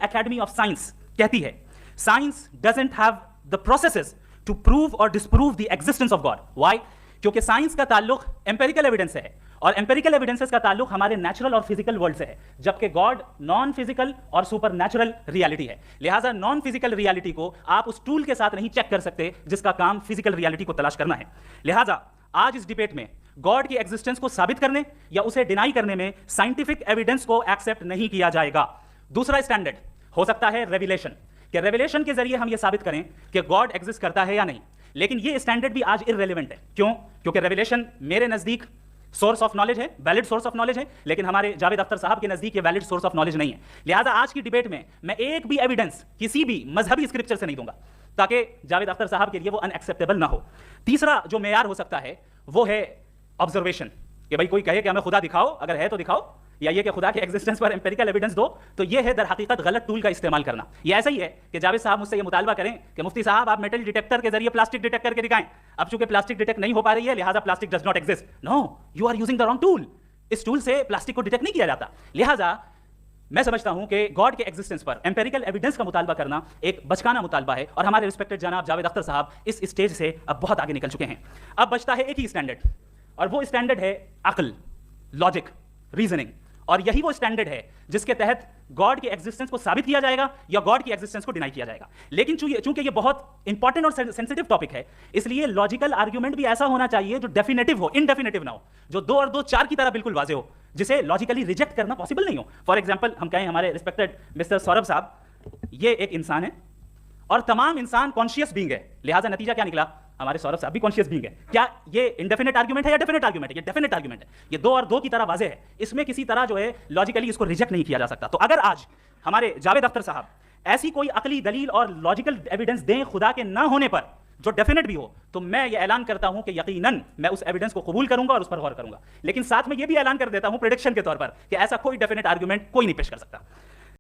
Academy of science कहती है science doesn't have the processes to prove और disprove the existence of God. Why? क्योंकि science का ताल्लुक एम्पेरिकल एविडेंस से है और एम्पेरिकल एविडेंसेस का ताल्लुक हमारे नेचुरल और फिजिकल वर्ल्ड से है, जबकि गॉड नॉन फिजिकल और सुपर नेचुरल रियलिटी है। लिहाजा नॉन फिजिकल रियलिटी को आप उस टूल के साथ नहीं चेक कर सकते जिसका काम फिजिकल रियलिटी को तलाश करना है। लिहाजा आज इस डिबेट में गॉड की एग्जिस्टेंस को साबित करने या उसे डिनाई करने में साइंटिफिक एविडेंस को एक्सेप्ट नहीं किया जाएगा। दूसरा स्टैंडर्ड हो सकता है रेविलेशन, कि रेविलेशन के जरिए हम यह साबित करें कि गॉड एग्जिस्ट करता है या नहीं। लेकिन यह स्टैंडर्ड भी आज इररेलेवेंट है। क्यों? क्योंकि रेविलेशन मेरे नजदीक सोर्स ऑफ नॉलेज है, वैलिड सोर्स ऑफ नॉलेज है, लेकिन हमारे जावेद अख्तर साहब के नजदीक ये वैलिड सोर्स ऑफ नॉलेज नहीं है। लिहाजा आज की डिबेट में मैं एक भी एविडेंस किसी भी मजहबी स्क्रिप्चर से नहीं दूंगा ताकि जावेद अख्तर साहब के लिए वो अनएक्सेप्टेबल ना हो। तीसरा जो मेयार हो सकता है वो है ऑब्जर्वेशन, कि भाई कोई कहे कि हमें खुदा दिखाओ, अगर है तो दिखाओ, या ये कि खुदा के एग्जिस्टेंस पर एम्पेरिकल एविडेंस दो, तो ये है दर हकीकत गलत टूल का इस्तेमाल करना। ये ऐसा ही है कि जावेद साहब मुझसे ये मुतालबा करें कि मुफ्ती साहब आप मेटल डिटेक्टर के जरिए प्लास्टिक डिटेक्ट करके दिखाएं। अब चूंकि प्लास्टिक डिटेक्ट नहीं हो पा रही है लिहाजा plastic does not exist. No, you are using the wrong tool. इस टूल से प्लास्टिक को डिटेक्ट नहीं किया जाता। लिहाजा मैं समझता हूं कि गॉड के एग्जिस्टेंस पर एम्पेरिकल एविडेंस का मुतालबा करना एक बचकाना मुतालबा है और हमारे रिस्पेक्टेड जनाब जावेद अख्तर साहब इस स्टेज से अब बहुत आगे निकल चुके हैं। अब बचता है एक ही स्टैंडर्ड, और वो स्टैंडर्ड है अक्ल, लॉजिक, रीजनिंग। और यही वो स्टैंडर्ड है जिसके तहत गॉड की एग्जिस्टेंस को साबित किया जाएगा या गॉड की एग्जिस्टेंस को डिनाई किया जाएगा। लेकिन चूंकि ये बहुत इंपॉर्टेंट और सेंसिटिव टॉपिक है, इसलिए लॉजिकल आर्ग्यूमेंट भी ऐसा होना चाहिए जो डेफिनेटिव हो, इनडेफिनेटिव ना हो, जो 2 और 2 4 की तरह बिल्कुल वाजे हो, जिसे लॉजिकली रिजेक्ट करना पॉसिबल नहीं हो। फॉर एग्जाम्पल हम कहें हमारे रिस्पेक्टेड मिस्टर सौरभ साहब, ये एक इंसान है और तमाम इंसान कॉन्शियस बीइंग है, लिहाजा नतीजा क्या निकला? हमारे सौरभ साहब भी कॉन्शियस बीइंग है। क्या ये इंडेफिनेट आर्गुमेंट है या डेफिनेट आर्गुमेंट है? ये डेफिनेट आर्गुमेंट है। ये 2 और 2 की तरह वाजे है, इसमें किसी तरह जो है लॉजिकली इसको रिजेक्ट नहीं किया जा सकता। तो अगर आज हमारे जावेद अख्तर साहब ऐसी कोई अकली दलील और लॉजिकल एविडेंस दें खुदा के ना होने पर जो डेफिनेट भी हो, तो मैं ये ऐलान करता हूं कि यकीनन मैं उस एविडेंस को कबूल करूंगा और उस पर गौर करूंगा। लेकिन साथ में ये भी ऐलान कर देता हूं प्रेडिक्शन के तौर पर कि ऐसा कोई डेफिनेट आर्गुमेंट कोई नहीं पेश कर सकता।